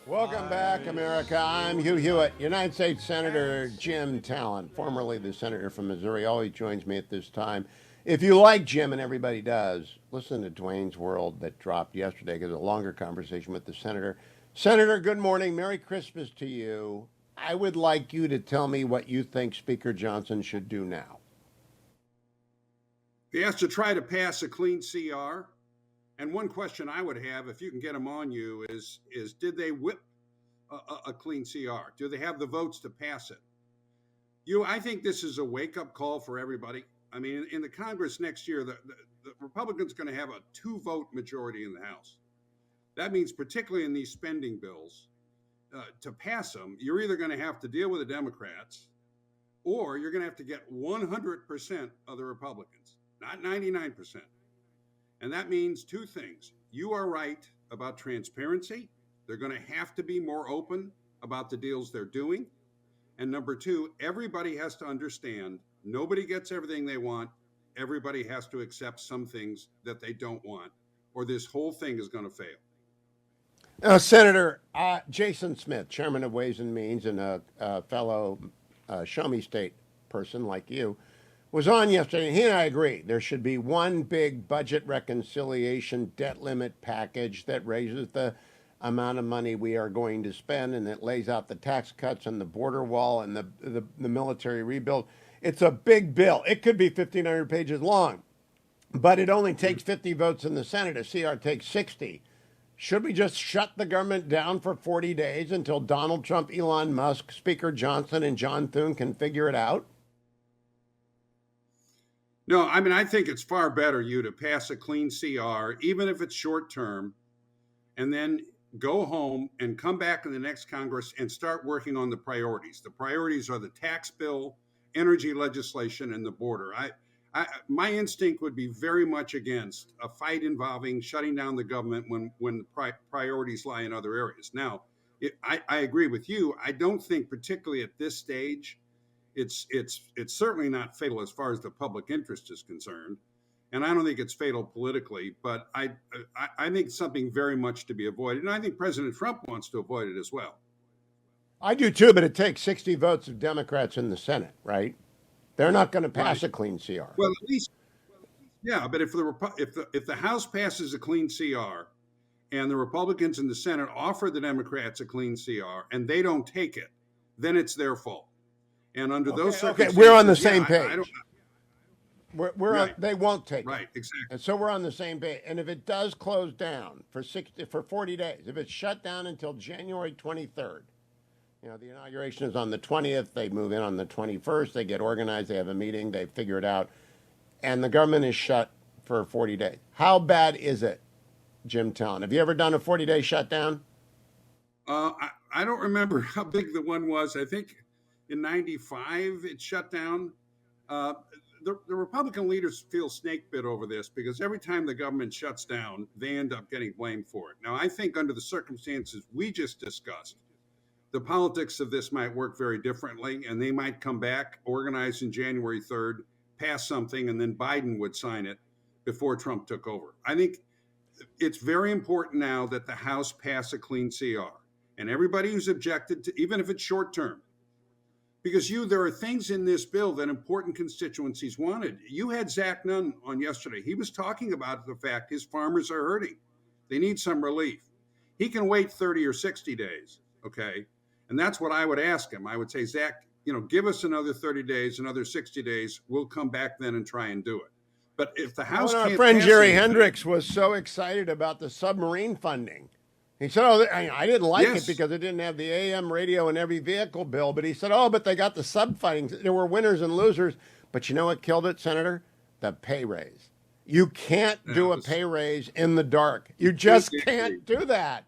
Welcome back, America. I'm Hugh Hewitt. United States Senator Jim Talent, formerly the senator from Missouri, always joins me at this time. If you like Jim, and everybody does, listen to Dwayne's World that dropped yesterday because it's a longer conversation with the senator. Senator, good morning. Merry Christmas to you. I would like you to tell me what you think Speaker Johnson should do now. He has to try to pass a clean CR. And one question I would have, if you can get them on you, is did they whip a clean CR? Do they have the votes to pass it? I think this is a wake-up call for everybody. I mean, in the Congress next year, the Republicans are going to have a 2-vote majority in the House. That means, particularly in these spending bills, to pass them, you're either going to have to deal with the Democrats, or you're going to have to get 100% of the Republicans, not 99%. And that means 2 things. You are right about transparency. They're going to have to be more open about the deals they're doing. And number 2, everybody has to understand nobody gets everything they want. Everybody has to accept some things that they don't want, or this whole thing is going to fail. Senator Jason Smith, chairman of Ways and Means and a fellow Show Me State person like you, was on yesterday, and he and I agree. There should be one big budget reconciliation debt limit package that raises the amount of money we are going to spend, and it lays out the tax cuts and the border wall and the military rebuild. It's a big bill. It could be 1,500 pages long, but it only takes 50 votes in the Senate. A CR takes 60. Should we just shut the government down for 40 days until Donald Trump, Elon Musk, Speaker Johnson, and John Thune can figure it out? No, I mean, I think it's far better, to pass a clean CR, even if it's short term, and then go home and come back in the next Congress and start working on the priorities. The priorities are the tax bill, energy legislation, and the border. My instinct would be very much against a fight involving shutting down the government when priorities lie in other areas. Now, I agree with you. I don't think, particularly at this stage, it's certainly not fatal as far as the public interest is concerned, and I don't think it's fatal politically. But I think something very much to be avoided, and I think President Trump wants to avoid it as well. I do too, but it takes 60 votes of Democrats in the Senate, right? They're not going to pass a clean CR. Well, at least, yeah. But if the House passes a clean CR, and the Republicans in the Senate offer the Democrats a clean CR, and they don't take it, then it's their fault. And under those circumstances, we're on the same page. We're right. They won't take it. Right, exactly. And so we're on the same page. And if it does close down for 40 days, if it's shut down until January 23rd, the inauguration is on the 20th, they move in on the 21st, they get organized, they have a meeting, they figure it out, and the government is shut for 40 days. How bad is it, Jim Talent? Have you ever done a 40-day shutdown? I don't remember how big the one was. I think in 95, it shut down. The Republican leaders feel snake bit over this because every time the government shuts down, they end up getting blamed for it. Now, I think under the circumstances we just discussed, the politics of this might work very differently, and they might come back, organize in January 3rd, pass something, and then Biden would sign it before Trump took over. I think it's very important now that the House pass a clean CR. And everybody who's objected to, even if it's short term, because there are things in this bill that important constituencies wanted. You had Zach Nunn on yesterday. He was talking about the fact his farmers are hurting. They need some relief. He can wait 30 or 60 days, okay? And that's what I would ask him. I would say, Zach, give us another 30 days, another 60 days. We'll come back then and try and do it. But if the House can't, our friend Jerry Hendricks was so excited about the submarine funding. He said, I didn't like it because it didn't have the AM radio in every vehicle bill. But he said, but they got the sub funding. There were winners and losers. But you know what killed it, Senator? The pay raise. You can't do a pay raise in the dark. You just can't do that.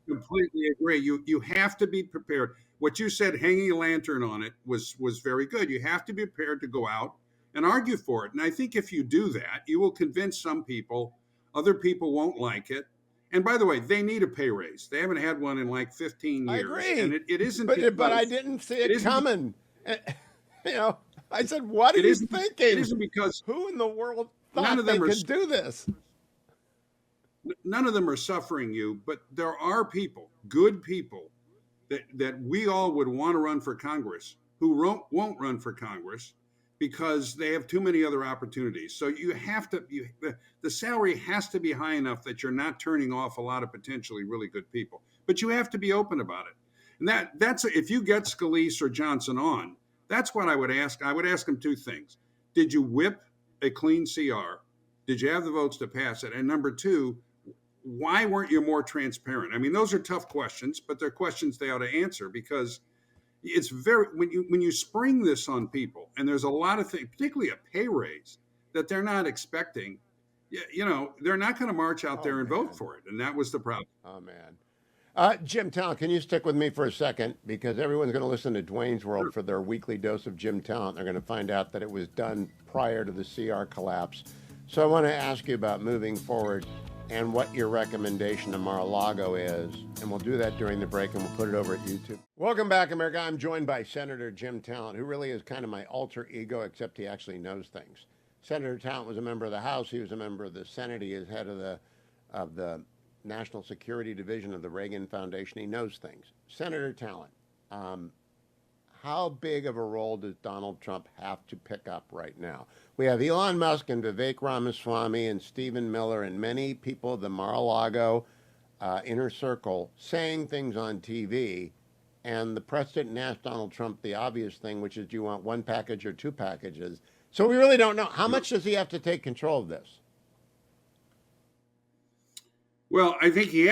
Completely agree. You have to be prepared. What you said, hanging a lantern on it, was very good. You have to be prepared to go out and argue for it. And I think if you do that, you will convince some people. Other people won't like it. And by the way, they need a pay raise. They haven't had one in like 15 years. I agree. And it isn't. But I didn't see it coming. I said, what are you thinking? It isn't because who in the world thought they could do this? None of them are suffering you, but there are people, good people that we all would want to run for Congress who won't run for Congress because they have too many other opportunities. So you have to, the salary has to be high enough that you're not turning off a lot of potentially really good people. But you have to be open about it. And that's if you get Scalise or Johnson on, that's what I would ask. I would ask them two things. Did you whip a clean CR? Did you have the votes to pass it? And number two, why weren't you more transparent? I mean, those are tough questions, but they're questions they ought to answer because it's very when you spring this on people, and there's a lot of things, particularly a pay raise that they're not expecting. They're not going to march out there and vote for it, and that was the problem. Oh man. Jim Talent, can you stick with me for a second? Because everyone's going to listen to Dwayne's World for their weekly dose of Jim Talent. They're going to find out that it was done prior to the CR collapse. So I want to ask you about moving forward and what your recommendation to Mar-a-Lago is. And we'll do that during the break, and we'll put it over at YouTube. Welcome back, America. I'm joined by Senator Jim Talent, who really is kind of my alter ego, except he actually knows things. Senator Talent was a member of the House. He was a member of the Senate. He is head of the National Security Division of the Reagan Foundation. He knows things. Senator Talent, how big of a role does Donald Trump have to pick up right now? We have Elon Musk and Vivek Ramaswamy and Stephen Miller and many people of the Mar-a-Lago inner circle saying things on TV, and the president asked Donald Trump the obvious thing, which is, do you want one package or two packages? So we really don't know. How much does he have to take control of this? Well, I think he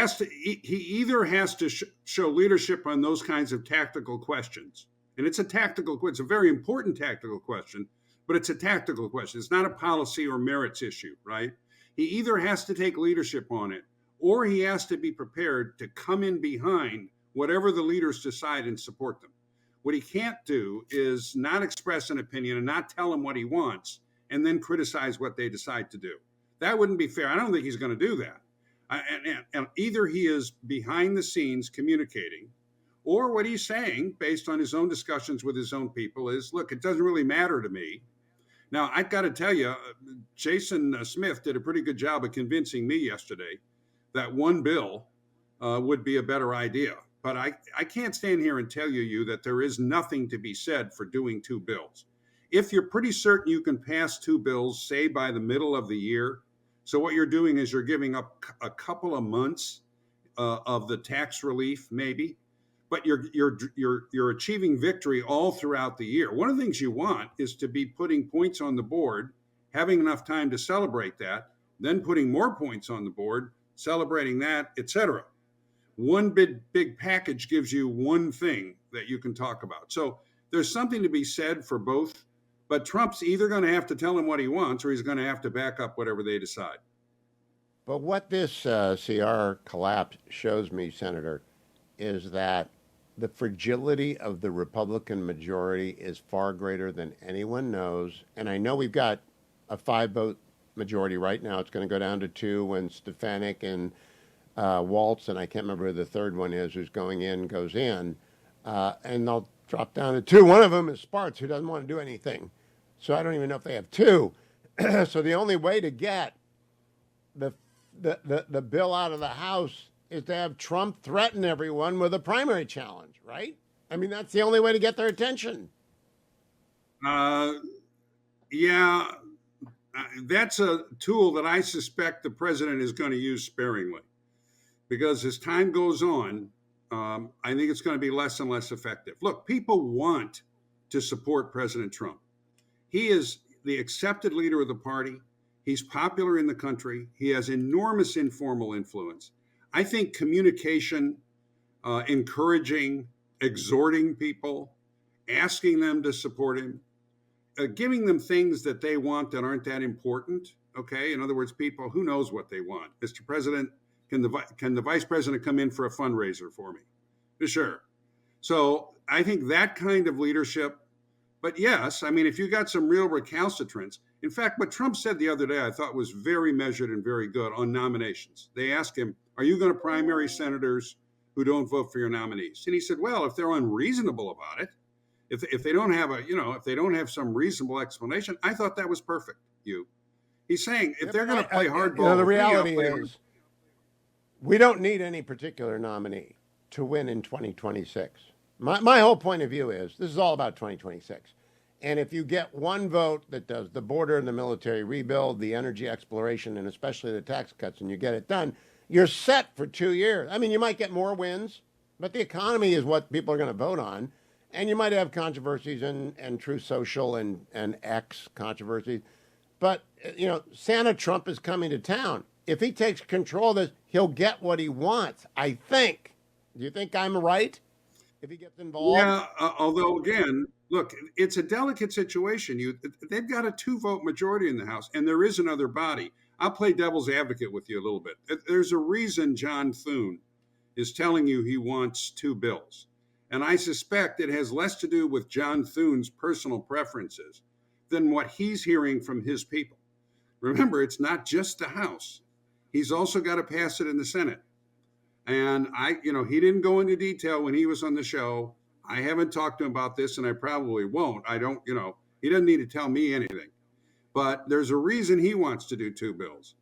either has to show leadership on those kinds of tactical questions. And it's a very important tactical question, but it's a tactical question. It's not a policy or merits issue, right? He either has to take leadership on it, or he has to be prepared to come in behind whatever the leaders decide and support them. What he can't do is not express an opinion and not tell them what he wants and then criticize what they decide to do. That wouldn't be fair. I don't think he's going to do that. And either he is behind the scenes communicating, or what he's saying, based on his own discussions with his own people, is, look, it doesn't really matter to me. Now, I've got to tell you, Jason Smith did a pretty good job of convincing me yesterday that one bill would be a better idea. But I can't stand here and tell you that there is nothing to be said for doing two bills. If you're pretty certain you can pass two bills, say by the middle of the year, so what you're doing is you're giving up a couple of months of the tax relief, maybe, but you're achieving victory all throughout the year. One of the things you want is to be putting points on the board, having enough time to celebrate that, then putting more points on the board, celebrating that, etc. One big package gives you one thing that you can talk about. So there's something to be said for both. But Trump's either going to have to tell him what he wants, or he's going to have to back up whatever they decide. But what this CR collapse shows me, Senator, is that the fragility of the Republican majority is far greater than anyone knows. And I know we've got a 5-vote majority right now. It's going to go down to 2 when Stefanik and Waltz, and I can't remember who the third one is, who's going in, goes in. And they'll drop down to 2. One of them is Sparks, who doesn't want to do anything. So I don't even know if they have 2. So the only way to get the bill out of the House is to have Trump threaten everyone with a primary challenge, right? I mean, that's the only way to get their attention. Yeah, that's a tool that I suspect the president is going to use sparingly, because as time goes on, I think it's going to be less and less effective. Look, people want to support President Trump. He is the accepted leader of the party. He's popular in the country. He has enormous informal influence. I think communication, encouraging, exhorting people, asking them to support him, giving them things that they want that aren't that important. Okay, in other words, people, who knows what they want? Mr. President, can the vice president come in for a fundraiser for me? Sure. So I think that kind of leadership. But yes, I mean, if you got some real recalcitrants, in fact, what Trump said the other day, I thought was very measured and very good on nominations. They asked him, are you going to primary senators who don't vote for your nominees? And he said, well, if they're unreasonable about it, if they don't have if they don't have some reasonable explanation, I thought that was perfect. He's saying if they're going to play hardball, the reality is we don't need any particular nominee. to win in 2026. My whole point of view is this is all about 2026. And if you get one vote that does the border and the military rebuild, the energy exploration, and especially the tax cuts, and you get it done, you're set for 2 years. I mean, you might get more wins, but the economy is what people are going to vote on. And you might have controversies and True Social and X controversies. But, Santa Trump is coming to town. If he takes control of this, he'll get what he wants, I think. Do you think I'm right if he gets involved? Yeah, although again, look, it's a delicate situation. They've got a 2-vote majority in the House, and there is another body. I'll play devil's advocate with you a little bit. There's a reason John Thune is telling you he wants 2 bills. And I suspect it has less to do with John Thune's personal preferences than what he's hearing from his people. Remember, it's not just the House. He's also got to pass it in the Senate. And he didn't go into detail when he was on the show. I haven't talked to him about this, and I probably won't. He doesn't need to tell me anything. But there's a reason he wants to do 2 bills.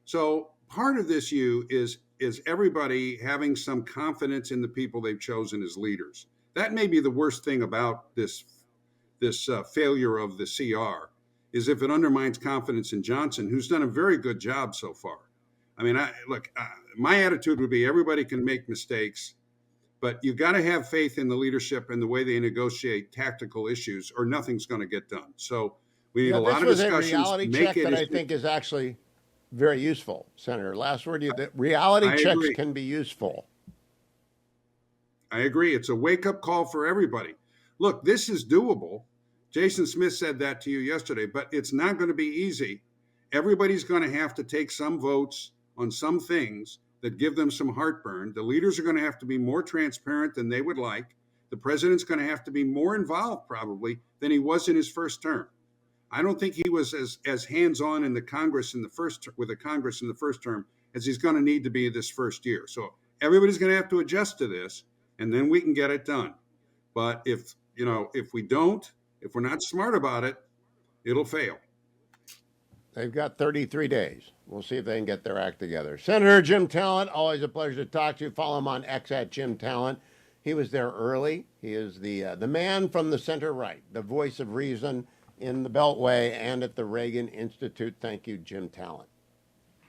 So part of this, is everybody having some confidence in the people they've chosen as leaders. That may be the worst thing about this failure of the CR, is if it undermines confidence in Johnson, who's done a very good job so far. I mean, my attitude would be everybody can make mistakes, but you've got to have faith in the leadership and the way they negotiate tactical issues, or nothing's going to get done. So we need a lot of discussions. This was a reality check that I think is actually very useful, Senator. Last word to you, that reality checks can be useful. I agree. It's a wake-up call for everybody. Look, this is doable. Jason Smith said that to you yesterday, but it's not going to be easy. Everybody's going to have to take some votes on some things that give them some heartburn. The leaders are going to have to be more transparent than they would like. The president's going to have to be more involved probably than he was in his first term. I don't think he was as hands-on in the Congress with the Congress in the first term as he's going to need to be this first year. So everybody's going to have to adjust to this, and then we can get it done. But if we're not smart about it, it'll fail. They've got 33 days. We'll see if they can get their act together. Senator Jim Talent, always a pleasure to talk to you. Follow him on X at Jim Talent. He was there early. He is the man from the center right, the voice of reason in the Beltway and at the Reagan Institute. Thank you, Jim Talent.